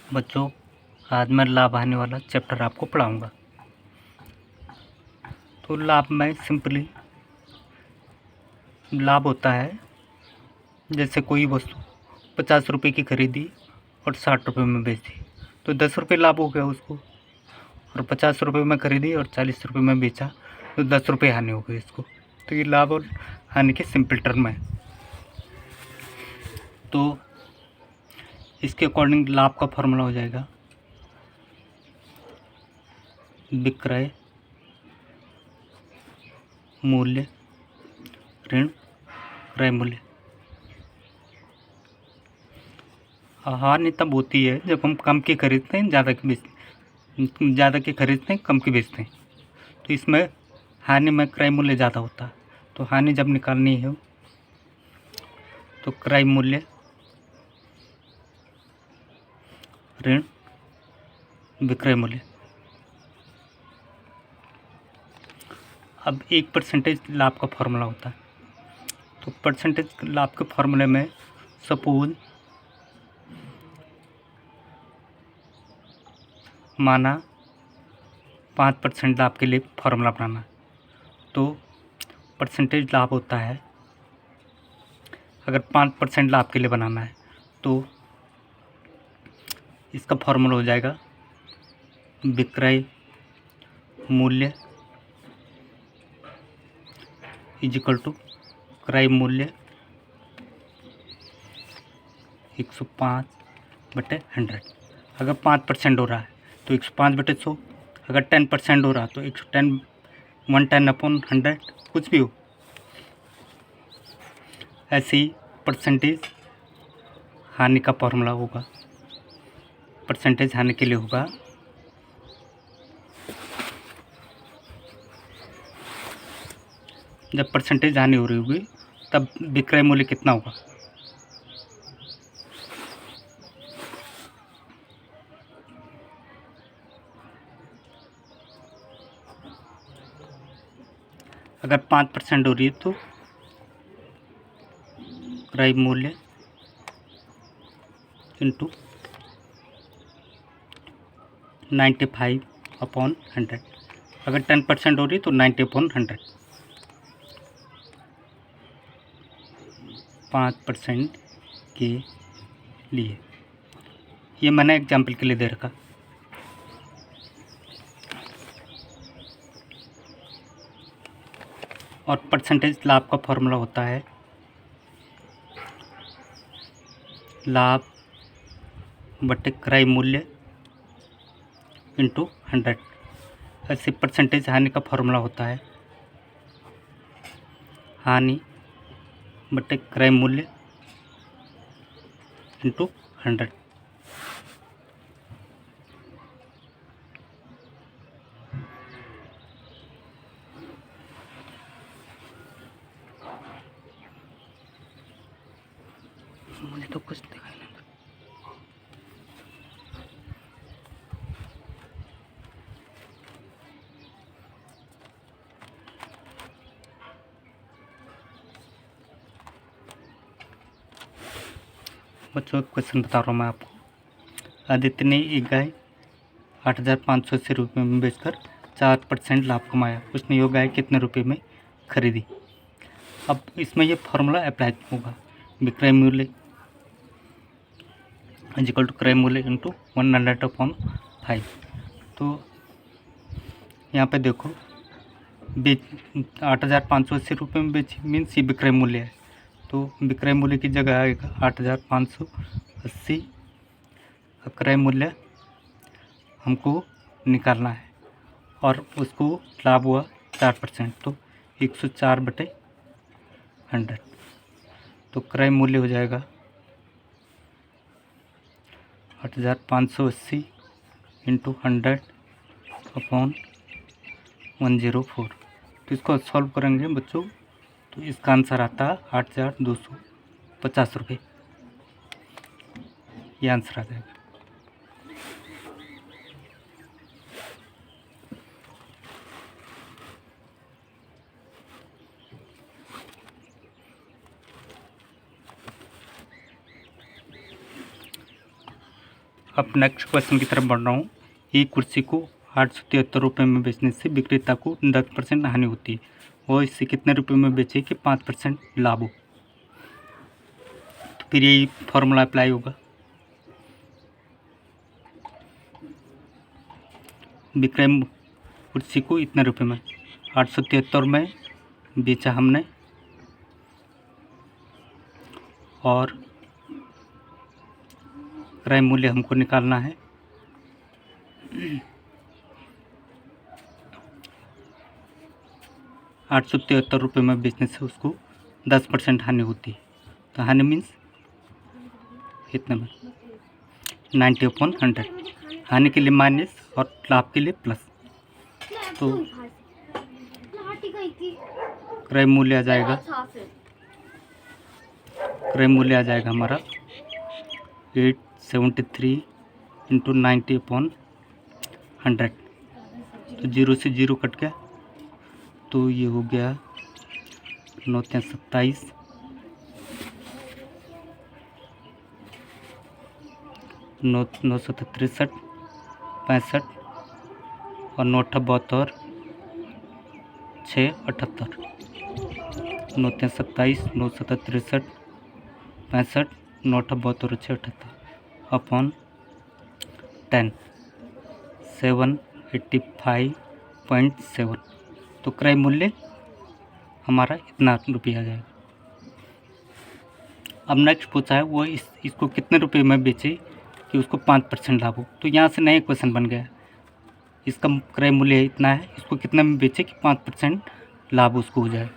बच्चों, आज मैं लाभ हानि वाला चैप्टर आपको पढ़ाऊंगा। तो लाभ में सिंपली लाभ होता है, जैसे कोई वस्तु 50 रुपये की खरीदी और 60 रुपये में बेची तो 10 रुपये लाभ हो गया उसको, और 50 रुपये में खरीदी और 40 रुपये में बेचा तो 10 रुपये हानि हो गई इसको। तो ये लाभ और हानि के सिंपल टर्म है। तो इसके अकॉर्डिंग लाभ का फॉर्मूला हो जाएगा विक्रय मूल्य ऋण क्रय मूल्य। हानि तब होती है जब हम कम की खरीदते हैं ज़्यादा की खरीदते हैं कम की बेचते हैं। तो इसमें हानि में क्रय मूल्य ज़्यादा होता है। तो हानि जब निकालनी है तो क्रय मूल्य ऋण विक्रय मूल्य। अब 1% लाभ का फॉर्मूला होता है। तो परसेंटेज लाभ के फॉर्मूले में सपोज माना 5% लाभ के लिए फॉर्मूला बनाना, तो परसेंटेज लाभ होता है, अगर 5% लाभ के लिए बनाना है तो इसका फॉर्मूला हो जाएगा विक्रय मूल्य इजिकल टू क्रय मूल्य 105/100। अगर 5% हो रहा है तो 105/100, अगर 10% हो रहा है तो 110 110/100, कुछ भी हो। ऐसे ही परसेंटेज हानि का फॉर्मूला होगा। परसेंटेज हानि के लिए होगा जब परसेंटेज हानि हो रही होगी तब विक्रय मूल्य कितना होगा। अगर 5% हो रही है तो क्रय मूल्य इंटू 95/100। अगर 10% हो रही तो 90/100। 5% के लिए ये मैंने एग्जाम्पल के लिए दे रखा। और परसेंटेज लाभ का फॉर्मूला होता है लाभ बटे क्रय मूल्य इंटू 100। ऐसे परसेंटेज हानि का फॉर्मूला होता है हानि बटे क्रय मूल्य इंटू 100। मुझे तो कुछ दिखाई नहीं। बच्चों, क्वेश्चन बता रहा हूँ मैं आपको। आदित्य ने एक गाय 8,580 रुपये में बेचकर 4% लाभ कमाया। उसने यह गाय कितने रुपए में खरीदी। अब इसमें यह फॉर्मूला अप्लाई होगा विक्रय मूल्य इक्वल टू क्रय मूल्य इंटू 100/5। तो यहाँ पे देखो 8,580 रुपये में बेची मीन्स ये विक्रय मूल्य है। तो विक्रय मूल्य की जगह आएगा 8,580। क्रय मूल्य हमको निकालना है और उसको लाभ हुआ 4%, तो 104/100। तो क्रय मूल्य हो जाएगा 8,580 इंटू 100/104। तो इसको सॉल्व करेंगे बच्चों तो इसका आंसर आता है 8,250 रुपये। ये आंसर आ जाएगा। अब नेक्स्ट क्वेश्चन की तरफ बढ़ रहा हूँ। एक कुर्सी को 873 रुपये में बेचने से विक्रेता को 10% हानि होती है, वो इससे कितने रुपये में बेचे कि 5% लाभ हो। तो फिर यही फॉर्मूला अप्लाई होगा। विक्रय कुर्सी को इतने रुपये में 873 में बेचा हमने, और क्रय मूल्य हमको निकालना है। ₹873 में बेचने से उसको 10% हानि होती है। तो हानि मीन्स इतने में 90/100, हानि के लिए माइनस और लाभ के लिए प्लस। तो क्रय मूल्य आ जाएगा हमारा 873 × 90/100। तो 0 से 0 कट गया, तो ये हो गया 9 × 27, 9 9 × 63, 65 और 9 × 72, 6 × 78, 9 × 27, 9 × 63, 65, 9 × 72, 6 × 78 अपॉन 10, 785.7। तो क्रय मूल्य हमारा इतना रुपया आ जाएगा। अब नेक्स्ट पूछा है वो इसको कितने रुपए में बेचे कि उसको 5% लाभ हो। तो यहाँ से नया क्वेश्चन बन गया। इसका क्रय मूल्य इतना है, इसको कितने में बेचे कि 5% लाभ उसको हो जाए।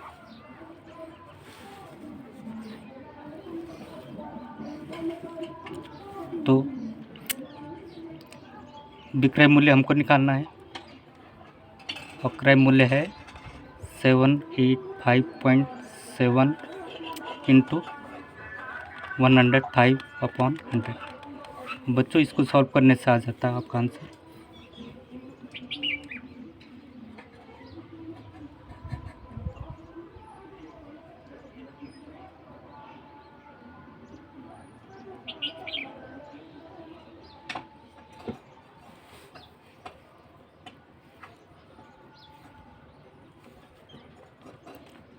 तो विक्रय मूल्य हमको निकालना है, और क्रय मूल्य है 785.7 × 105/100। बच्चों इसको सॉल्व करने से आ जाता है आपका आंसर।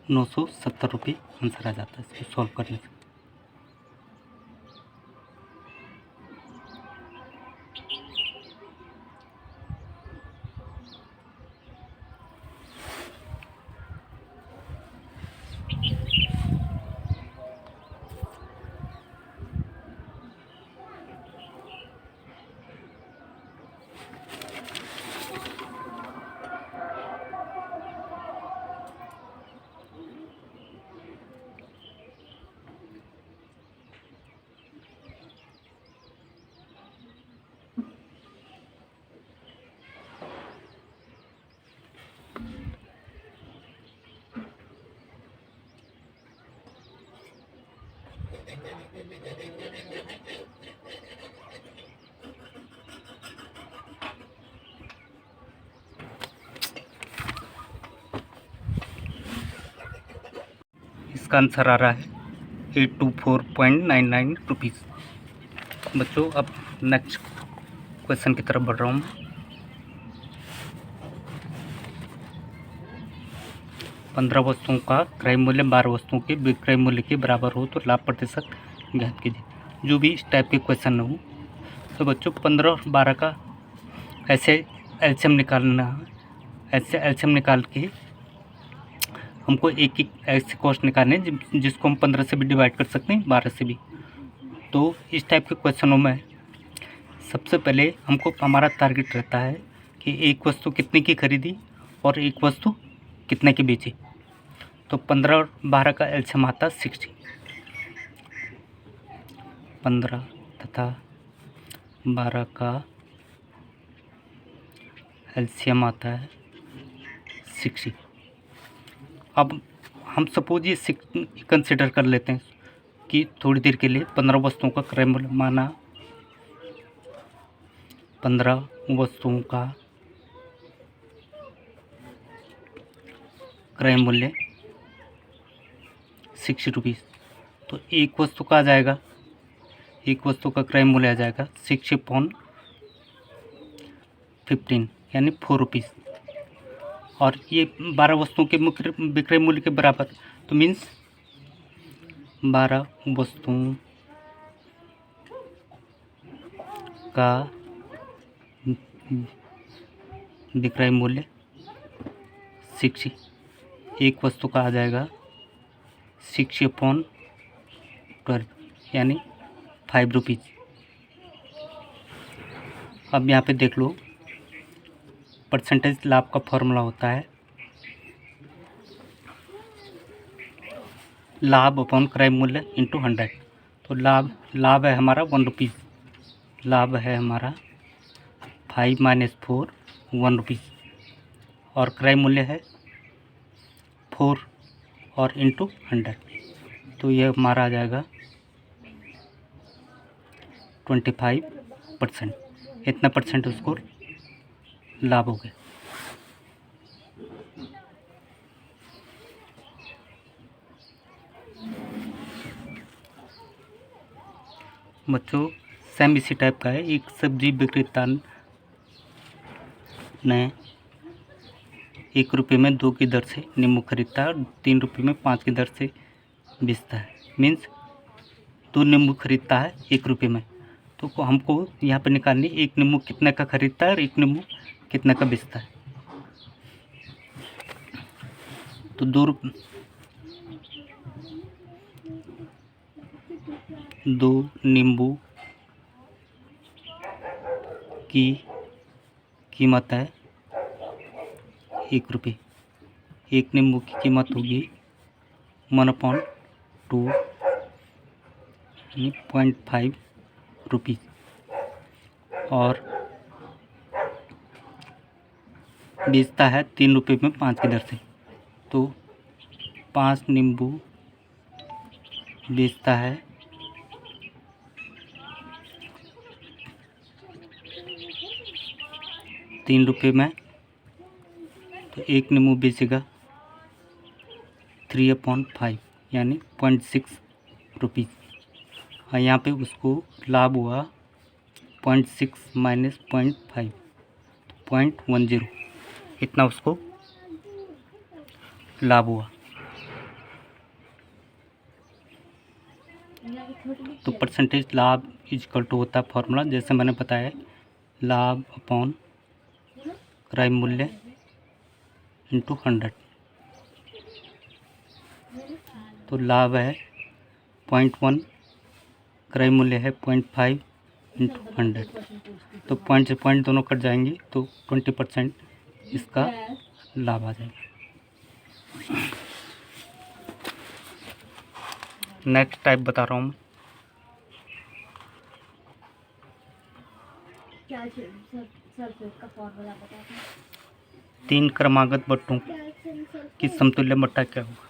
₹970 आंसर आ जाता है इसको सॉल्व करने से। इसका आंसर आ रहा है 824.99 रुपीज़। बच्चों अब नेक्स्ट क्वेश्चन की तरफ बढ़ रहा हूँ। 15 वस्तुओं का क्रय मूल्य 12 वस्तुओं के विक्रय मूल्य के बराबर हो तो लाभ प्रतिशत ज्ञात कीजिए। जो भी इस टाइप के क्वेश्चन हो, तो बच्चों 15 और 12 का ऐसे एलसीएम निकालना है। ऐसे एलसीएम निकाल के हमको एक एक ऐसे कॉस्ट निकालने जिसको हम 15 से भी डिवाइड कर सकते हैं, 12 से भी। तो इस टाइप के क्वेश्चनों में सबसे पहले हमको हमारा टारगेट रहता है कि एक वस्तु कितने की खरीदी और एक वस्तु कितने की बेची। तो 15 और 12 का एलसीएम आता है 60। 15 तथा 12 का एलसीएम आता है 60। अब हम सपोज ये कंसिडर कर लेते हैं कि थोड़ी देर के लिए 15 वस्तुओं का क्रय मूल्य माना 15 वस्तुओं का क्रय मूल्य 60 रुपीज़। तो एक वस्तु का आ जाएगा एक वस्तु का क्रय मूल्य आ जाएगा 6/15 यानी 4 रुपीज़, और ये 12 वस्तुओं के मुख्य विक्रय मूल्य के बराबर, तो मीन्स 12 वस्तुओं का विक्रय मूल्य 60, एक वस्तु का आ जाएगा 60/12 यानी 5 रुपीज़। अब यहाँ पे देख लो, परसेंटेज लाभ का फॉर्मूला होता है लाभ अपॉन क्रय मूल्य इंटू 100। तो लाभ है हमारा 1 रुपीज़, लाभ है हमारा 5 - 4 1 रुपीज़, और क्रय मूल्य है 4 और इंटू 100, तो यह हमारा आ जाएगा 25%। इतना परसेंट उसको लाभ हो गया। बच्चों सेम इसी टाइप का है। एक सब्जी विक्रेता ने 1 रुपये में 2 की दर से नींबू खरीदता है और 3 रुपये में 5 की दर से बेचता है। मीन्स 2 नींबू खरीदता है 1 रुपये में, तो हमको यहाँ पर निकालनी एक नींबू कितने का खरीदता है और एक नींबू कितने का बेचता है। तो 2 नींबू की कीमत है 1 रुपये। एक नींबू की कीमत होगी 1/2 यानी 0.5 रुपीज़, और बेचता है 3 रुपये में 5 की दर से। तो 5 नींबू बेचता है 3 रुपये में, तो एक नींबू बेचेगा 3/5 यानी 0.6 रुपीज़, और यहाँ पे उसको लाभ हुआ 0.6 - 0.5 0.10, इतना उसको लाभ हुआ। तो परसेंटेज लाभ इक्वल टू होता है फॉर्मूला, जैसे मैंने बताया, लाभ अपॉन क्रय मूल्य इंटू 100। तो लाभ है 0.1, क्रय मूल्य है 0.5 इंटू 100, तो पॉइंट से पॉइंट दोनों कट जाएंगे, तो 20% इसका लाभ आ जाएगा। नेक्स्ट टाइप बता रहा हूँ। तीन क्रमागत बट्टों की समतुल्य बट्टा क्या होगा।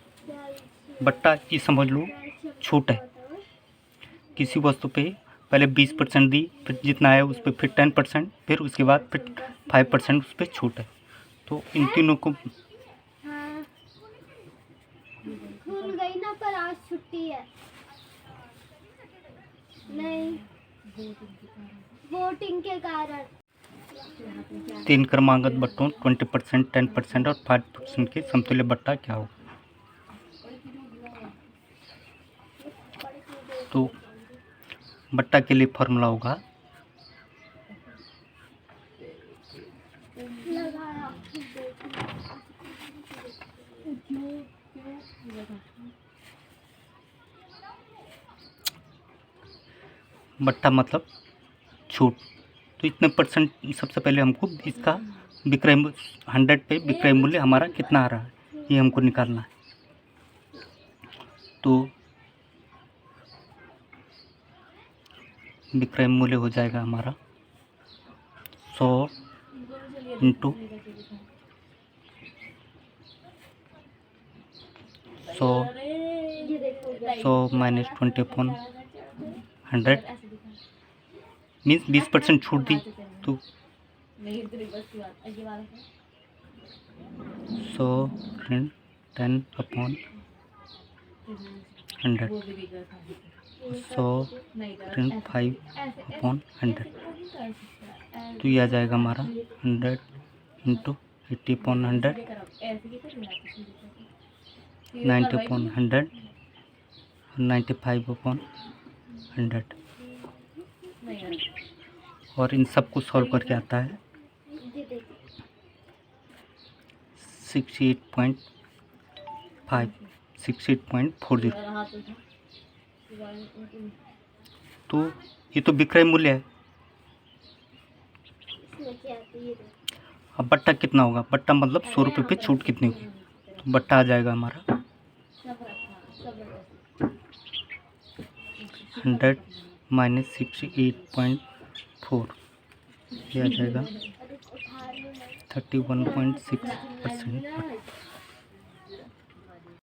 बट्टा की समझ लो छूट है, किसी वस्तु पे पहले 20% दी, फिर जितना है उस पर फिर 10%, फिर उसके बाद फिर 5% उस पर छूट है। तो इन तीनों को भूल गई ना, पर आज छुट्टी है। नहीं, वोटिंग के कारण। तीन क्रमागत बट्टों 20%, 10% और 5% के समतुल्य बट्टा क्या होगा। तो बट्टा के लिए फॉर्मूला होगा बट्टा मतलब छूट। तो इतने परसेंट सबसे पहले हमको इसका विक्रय 100 पे विक्रय मूल्य हमारा कितना आ रहा है ये हमको निकालना है। तो विक्रय मूल्य हो जाएगा हमारा 100 इंटू 100 माइनस 20/100 मीन्स 20% छूट दी, तो 100 10/100 100/5/100, तो ये आ जाएगा हमारा 100 इंटू 80/100, 90/100 और 95/100। और इन सब को सॉल्व करके आता है 68.40। तो ये तो विक्रय मूल्य है। इसमें क्या आती है? अब बट्टा कितना होगा, बट्टा मतलब 100 रुपये पे छूट कितनी होगी, तो बट्टा आ जाएगा हमारा 100 माइनस 68.4, ये आ जाएगा 31.6%।